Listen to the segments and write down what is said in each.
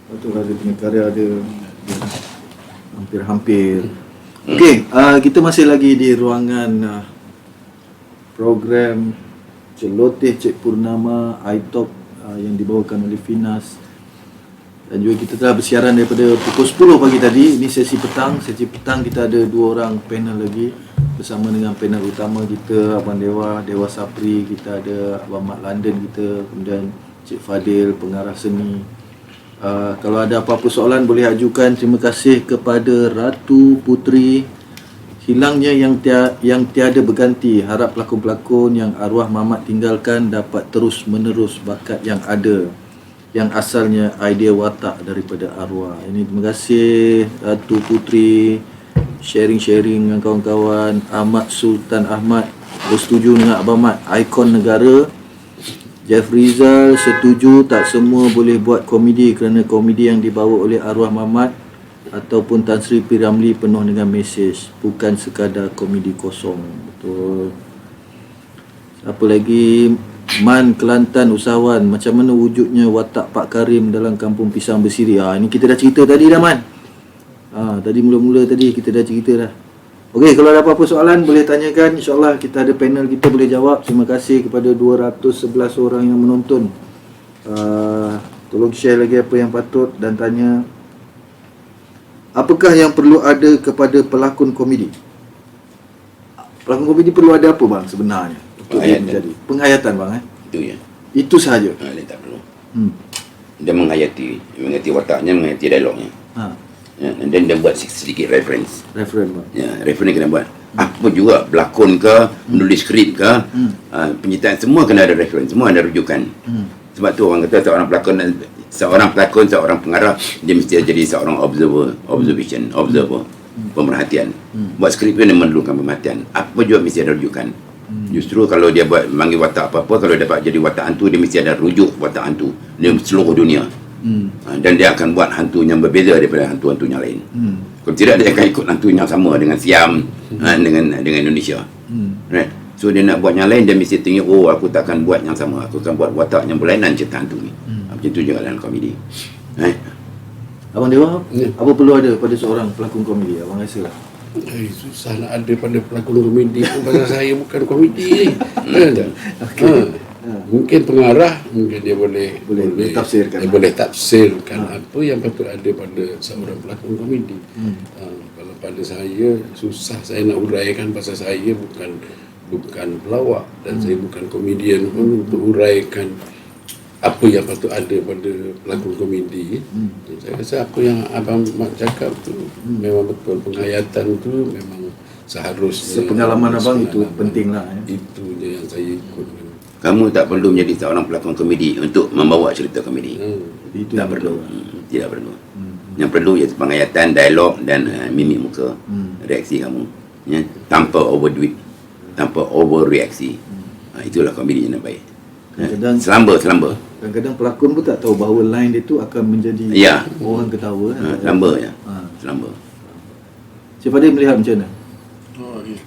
Betul, ada punya karya ada hampir-hampir. Okey, kita masih lagi di ruangan program Celoteh Cik Purnama iTalk yang dibawakan oleh Finas. Dan juga kita telah bersiaran daripada pukul 10 pagi tadi. Ini sesi petang. Sesi petang kita ada 2 orang panel lagi bersama dengan panel utama kita, Abang Dewa Sapri, kita ada Abang Mat London kita, kemudian Cik Fadil, pengarah seni. Kalau ada apa-apa soalan boleh ajukan. Terima kasih kepada Ratu Putri. Hilangnya yang tiada berganti. Harap pelakon-pelakon yang arwah mamat tinggalkan dapat terus menerus bakat yang ada, yang asalnya idea watak daripada arwah. Ini terima kasih Ratu Putri sharing-sharing dengan kawan-kawan. Ahmad Sultan Ahmad bersetuju dengan Abang Mat, ikon negara. Jeff Rizal setuju tak semua boleh buat komedi kerana komedi yang dibawa oleh arwah mamat ataupun Tan Sri P. Ramlee penuh dengan mesej, bukan sekadar komedi kosong. Betul. Apa lagi? Man Kelantan usahawan, macam mana wujudnya watak Pak Karim dalam Kampung Pisang Bersiri? Ini kita dah cerita tadi dah, Man. Tadi mula-mula tadi kita dah cerita dah. Okey, kalau ada apa-apa soalan boleh tanyakan. InsyaAllah kita ada panel kita boleh jawab. Terima kasih kepada 211 orang yang menonton. Tolong share lagi apa yang patut dan tanya. Apakah yang perlu ada kepada pelakon komedi? Pelakon komedi perlu ada apa bang sebenarnya untuk dia menjadi? Penghayatan bang Itu ya. Itu sahaja. Dia tak perlu. Dia menghayati wataknya, menghayati dialognya. Dan dia buat sedikit reference bang. Ya, reference kena buat. Apa juga berlakon ke, menulis skrip ke, penyertaan semua kena ada reference, semua ada rujukan. Sebab tu orang kata seorang pelakon, seorang pengarah, dia mesti jadi seorang observer, pemerhatian. Buat skrip pun dia memerlukan pemerhatian. Apa juga mesti ada rujukan. Justru kalau dia buat manggil watak apa-apa, kalau dapat jadi watak hantu, dia mesti ada rujuk watak hantu di seluruh dunia. Dan dia akan buat hantu yang berbeza daripada hantu-hantu yang lain. Kalau tidak, dia akan ikut hantu yang sama dengan Siam, dengan Indonesia. Right? So dia nak buat yang lain, dia mesti tengok, oh aku tak akan buat yang sama, aku akan buat watak yang berlainan cerita hantu ni. Macam tu juga dalam komedi. Right? Abang Dewa, apa perlu ada pada seorang pelakon komedi? Abang rasa lah. Susah nak ada pada pelakon komedi pun pasal saya bukan komedi. Mungkin pengarah, mungkin dia boleh tafsirkan. Dia boleh tafsirkan apa yang patut ada pada seorang pelakon komedi. Kalau pada saya susah saya nak uraikan pasal saya bukan pelawak dan saya bukan komedian pun untuk uraikan apa yang patut ada pada pelakon komedi. Saya rasa apa yang Abang Mat cakap tu memang betul, penghayatan tu memang seharusnya. Sepengalaman abang itu penting lah. Itu je yang saya ikut. Kamu tak perlu menjadi seorang pelakon komedi untuk membawa cerita komedi. Itu tak perlu. Tidak perlu. Yang perlu ialah penghayatan, dialog dan mimik muka, reaksi kamu. Ya, tanpa overdo it, tanpa overreaksi. Itulah komedi yang baik. Selamba. Kadang-kadang pelakon pun tak tahu bahawa line dia tu akan menjadi orang ketawa. Selamba ya. Selamba. Cik Fadil melihat macam mana?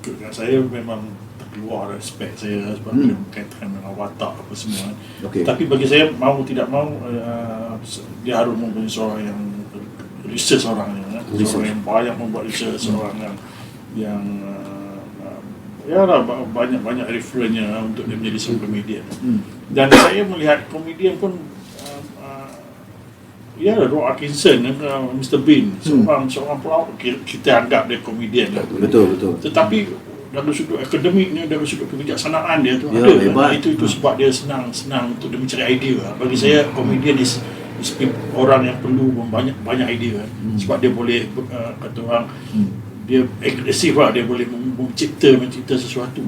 Kat saya memang terkeluar respect saya sebab dia berkaitan dengan watak apa semua. Tapi bagi saya, mau tidak mau, dia harus mempunyai seorang yang research orangnya, seorang yang banyak membuat research, seorang yang banyak referennya untuk dia menjadi seorang komedian. Dan saya melihat komedian pun Rowan Atkinson, Mr. Bean, seorang pelawak, kita anggap dia komedian. Betul. Tetapi dari sudut akademiknya, dari sudut kebijaksanaan dia tu ada. Itu sebab dia senang untuk dia mencari idea. Bagi saya komedian is orang yang perlu banyak idea. Sebab dia boleh kata orang dia agresif lah, dia boleh mencipta sesuatu.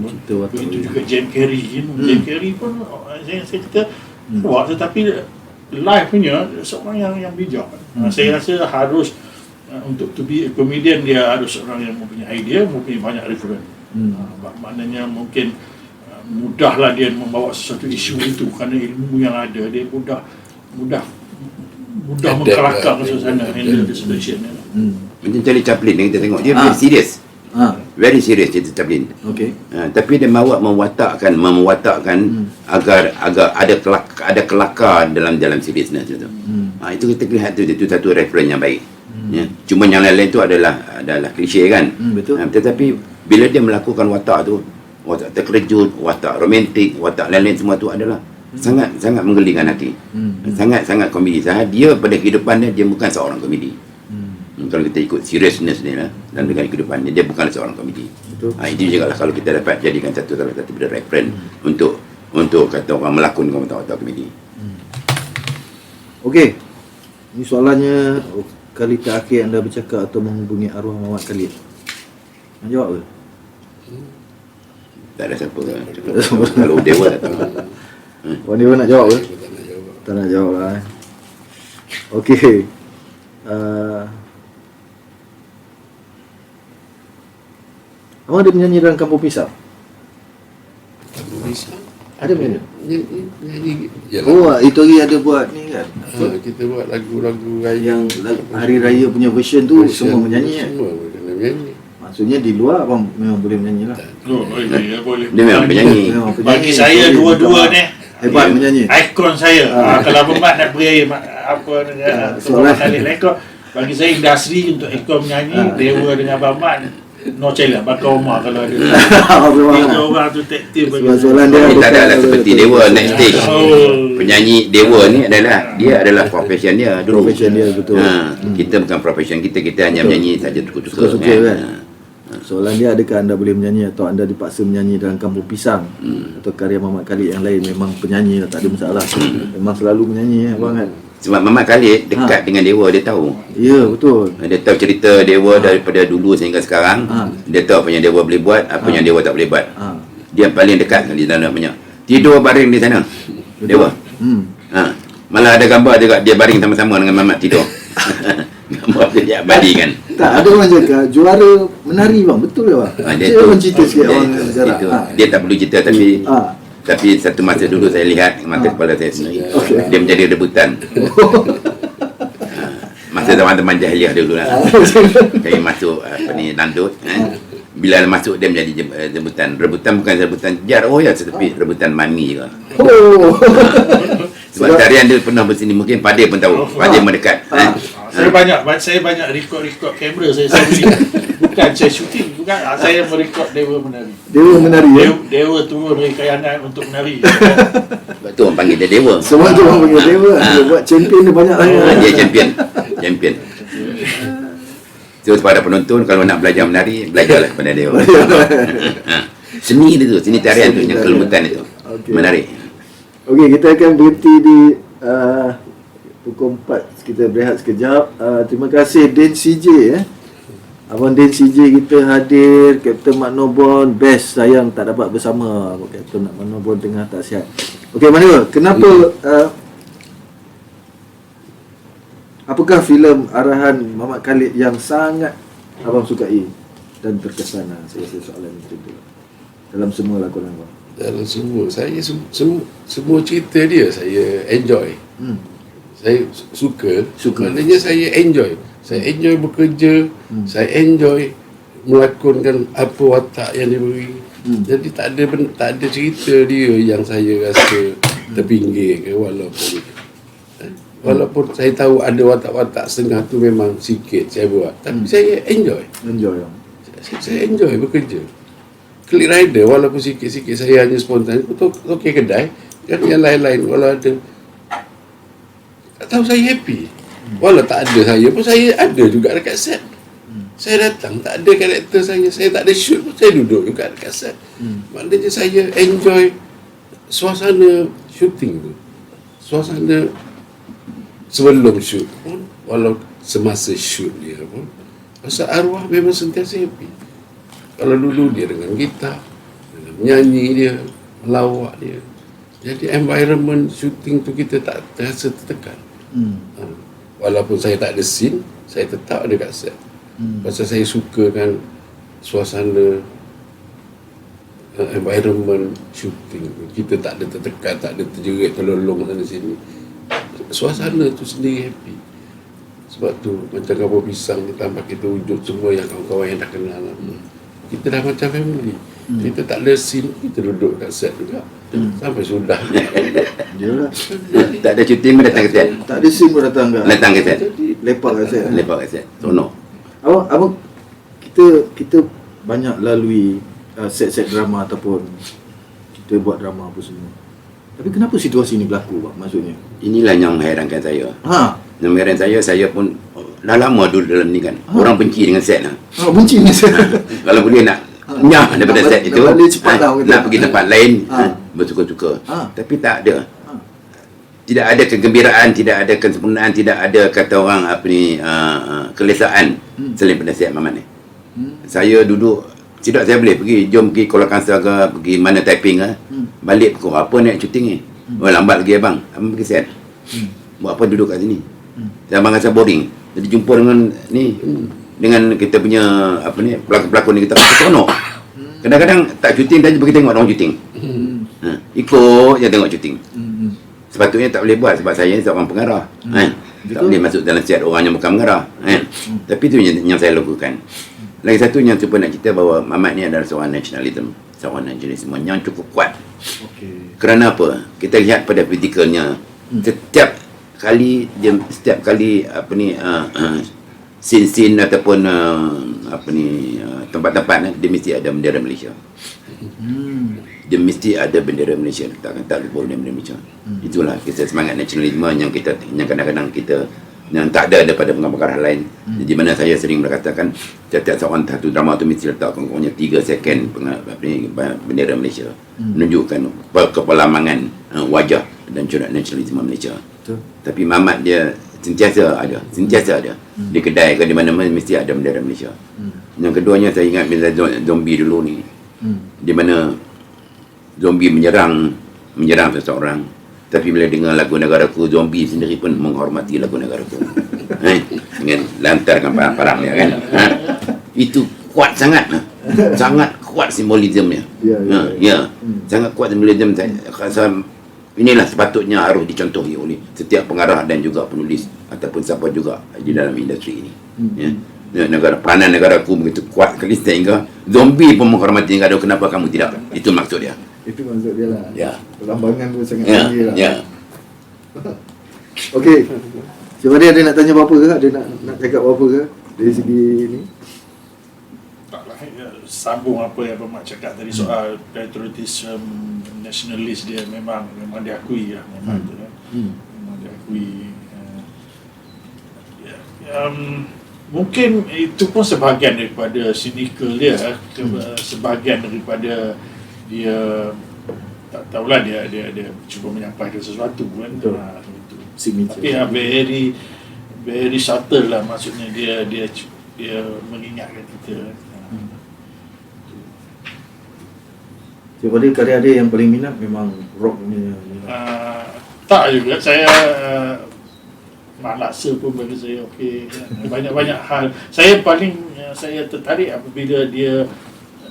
Begitu juga Jim Carrey. Jim Carrey pun saya kata kuat, tetapi live punya seorang yang bijak. Saya rasa harus untuk to be a comedian, dia harus orang yang mempunyai idea, mempunyai banyak referen. Maknanya mungkin mudahlah dia membawa sesuatu isu itu kerana ilmu yang ada, dia mudah mengkelakar suasana handle the situation. Macam Charlie Chaplin yang kita tengok, dia very serious. Very serious Charlie Chaplin. Tapi dia mewatakkan agar ada kelakar dalam seriousness itu. Itu kita lihat itu satu reference yang baik. Ya. Cuma yang lain-lain tu adalah klise kan. Betul. Tetapi bila dia melakukan watak tu, watak terkejut, watak romantik, watak lain-lain semua tu adalah sangat menggelikan hati. Sangat komedi. Dia pada kehidupan dia bukan seorang komedi. Kalau kita ikut seriousness ni lah, dan dengan kehidupan dia bukan seorang komedi. Betul. Itu juga lah kalau kita dapat jadikan satu benda reference untuk kata orang melakon dengan watak-watak komedi. Okey. Ini soalannya kali terakhir anda bercakap atau menghubungi arwah Muhammad Khalid. Nak jawab ke? Tak ada siapa kan. Kalau dewa datang. Orang dia nak jawab ke? Aku tak nak jawab. Tak nak jawab lah. Okey. Abang ada menyanyi dalam Kampung Pisang? Aku bisa. Ada menyanyi? Nyanyi. Oh, itu hari ada buat ni kan? Kita buat lagu-lagu raya. Yang Hari Raya punya version tu semua menyanyi kan? Semua kena menyanyi. Maksudnya di luar abang memang boleh menyanyi lah. Ya, boleh. Dia memang penyanyi. Memang penyanyi. Bagi saya dua-dua ni Hebat menyanyi. ikon saya. Kalau Abang Mat nak beri apa soalan. kali ikon, bagi saya industri untuk ikon menyanyi Dewa dengan Abang Mat no challenge. Bakal Omar kalau ada. Tiga orang tu taktif bagi. Soalan dia Kita adalah seperti dewa next stage. Oh. Penyanyi dewa ni adalah profession dia dulu. Profession dia, betul. Kita bukan profession kita hanya menyanyi saja Suka-suka kan? Soalan dia, adakah anda boleh menyanyi atau anda dipaksa menyanyi dalam Kampung Pisang atau karya Muhammad Khalid yang lain? Memang penyanyi lah, tak ada masalah. Memang selalu menyanyi abang kan? Sebab Muhammad Khalid dekat dengan dewa, dia tahu. Ya, betul. Dia tahu cerita dewa daripada dulu sehingga sekarang. Dia tahu apa yang dewa boleh buat, apa yang dewa tak boleh buat. Dia paling dekat di sana punya. Tidur baring di sana. Dewa. Malah ada gambar juga dia baring sama-sama dengan Muhammad tidur. Gambar dia abadi kan. Tak, ada orang cakap juara menari bang, betul ke bang? Dia orang cerita sikit orang sejarah. Dia tak perlu cerita tapi satu masa dulu saya lihat mata kepala saya sendiri. Dia menjadi rebutan. Masa teman-teman jahiliah dulu lah. Kami masuk landut. Bila masuk dia menjadi rebutan. Rebutan bukan rebutan jar tetapi rebutan mami juga. Sebab tarian dia pernah bersini, mungkin Pade pun tahu. Pade mendekat. Saya banyak record kamera saya beli. Bukan saya shooting, bukan. Saya merekod Dewa menari. Dewa menari ya? Dewa turun dari kayangan untuk menari. Sebab tu orang panggil dia dewa. Semua tu orang panggil dewa. Dia buat champion dia banyak lah. Dia champion. So kepada penonton, kalau nak belajar menari, belajarlah kepada dewa. Seni dia tu, seni tarian tu, yang kelembutan itu. Menarik. Okey, kita akan berhenti di pukul 4. Kita berehat sekejap. Terima kasih Dan CJ Abang Dan CJ kita hadir. Kapten Mat Nobon, best, sayang tak dapat bersama. Kapten Mat Nobon tengah tak sihat. Okey, mana? Kenapa apakah filem arahan Muhammad Khalid yang sangat abang sukai dan terkesan? Saya rasa soalan itu dalam semua lakonan abang. Dalam semua saya semua cerita dia saya enjoy. Saya suka. Maknanya saya enjoy. Saya enjoy bekerja. Saya enjoy melakonkan apa watak yang diberi. Jadi tak ada cerita dia yang saya rasa terpinggir ke, walaupun saya tahu ada watak-watak setengah tu memang sikit saya buat, tapi saya enjoy. Saya enjoy bekerja. Klik rider walaupun sikit-sikit saya hanya spontan. Okey kedai kan, yang lain-lain walau ada, tak tahu saya happy. Walau tak ada saya pun saya ada juga dekat set. Saya datang tak ada karakter saya tak ada shoot pun saya duduk juga dekat set. Maknanya saya enjoy suasana shooting tu, suasana sebelum shoot pun, walau semasa shoot dia pun, pasal arwah memang sentiasa happy. Kalau dulu dia dengan gitar, dengan menyanyi dia, melawak dia. Jadi environment shooting tu kita tak terasa tertekan. Walaupun saya tak ada scene, saya tetap ada kat set. Pasal saya sukakan suasana environment shooting. Kita tak ada tertekan, tak ada terjerit, terlolong sana sini. Suasana tu sendiri happy. Sebab tu macam Kampung Pisang ni, tanpa kita wujud semua yang kawan-kawan yang dah kenal. Kita dah macam family. Kita tak ada scene, kita duduk kat set juga. Sampai sudah. Yalah. Tak ada cuti pun datang ke set. Tak ada scene pun datang ke? Datang ke set. Lepak kat set. Lepak ke set. Sono. Abang kita banyak lalui set-set drama ataupun kita buat drama apa semua. Tapi kenapa situasi ni berlaku, Pak, maksudnya? Inilah yang mengherankan saya. Yang mengherankan saya pun dah lama duduk dalam ni kan. Orang benci dengan set lah. Benci ni set. Kalau boleh nak nyah daripada nak set itu, balik cepat lah, nak pergi tempat lain, Ha. bersuka-suka. Tapi tak ada. Tidak ada kegembiraan, tidak ada kesempurnaan, tidak ada kata orang apa ni kelesaan selain pada set Mamat ni. Saya duduk, tidak saya boleh pergi, jom pergi Kuala Kangsar ke, pergi mana typing ke, balik pukul apa nak syuting ni. Oh, lambat lagi abang pergi set. Buat apa duduk kat sini? Dan abang rasa boring. Jadi jumpa dengan ni, dengan kita punya apa ni, pelakon-pelakon ni, kita seronok. Kadang-kadang tak syuting, tapi pergi tengok orang syuting. Ikut je tengok syuting. Sepatutnya tak boleh buat sebab saya ni seorang pengarah. Tak boleh masuk dalam set orang yang bukan pengarah. Tapi itu yang saya lakukan. Lagi satu yang cuba nak cerita bahawa Mamat ni adalah seorang nationalism, seorang nationalism yang cukup kuat. Kerana apa? Kita lihat pada fizikalnya. Setiap kali apa ni scene ataupun apa ni tempat-tempat dia mesti ada bendera Malaysia. Dia mesti ada bendera Malaysia, tak lupa bendera Malaysia. Itulah kisah semangat nasionalisme yang kadang-kadang kita yang tak ada daripada pengarah lain. Di mana saya sering berkatakan setiap seorang satu drama tu mesti letak kurang-kurangnya 3 second bendera Malaysia, menunjukkan kepelamangan wajah dan corak nasionalisme Malaysia. Tapi Mamat dia sentiasa ada di kedai ke di mana-mana mesti ada bendera Malaysia. Yang keduanya saya ingat bila zombie dulu ni, di mana zombie menyerang seseorang, tapi bila dengar lagu negaraku, zombie sendiri pun menghormati lagu negaraku. Dengan lantarkan parang dia kan. Itu kuat sangat. Sangat kuat simbolismenya. Sangat kuat simbolism. Saya rasa inilah sepatutnya harus dicontohi oleh setiap pengarah dan juga penulis ataupun siapa juga di dalam industri ini. Peranan negaraku begitu kuat sekali sehingga zombie pun menghormati negara. Kenapa kamu tidak? Itu maksud dia. Itu maksud dia lah. Ya. Perlambangan tu sangat Ya. tinggi lah. Ya. Okey. Cik Fadil ada nak tanya apa-apa ke? Ada nak cakap apa-apa ke? Dari segi ni? Taklah, sambung apa yang Abang Mat cakap tadi soal patriotism, nationalist dia memang diakui lah, memang tu kan. Memang diakui. Mungkin itu pun sebahagian daripada cynical dia, sebahagian daripada dia tak tahulah dia cuba menyampaikan sesuatu kan. Itu. Tapi very subtle lah, maksudnya dia mengingatkan kita. Cik Fadil karya dia yang paling minat memang rock ni. Tak juga, saya Mak Laksa pun bagi saya okey. Banyak-banyak hal. Saya tertarik apabila dia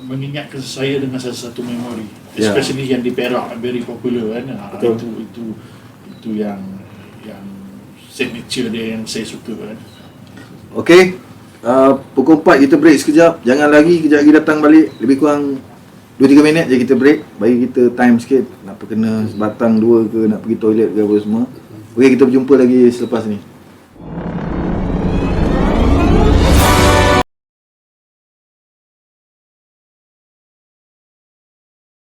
mengingatkan saya dengan satu memori, especially yang di Perak, very popular kan. Itu yang signature dia yang saya suka kan. Okey. Pukul 4 kita break sekejap. Jangan lagi, kejap lagi datang balik. Lebih kurang 2-3 minit je kita break. Bagi kita time sikit. Nak kena sebatang 2 ke, nak pergi toilet ke apa semua. Okey, kita berjumpa lagi selepas ni.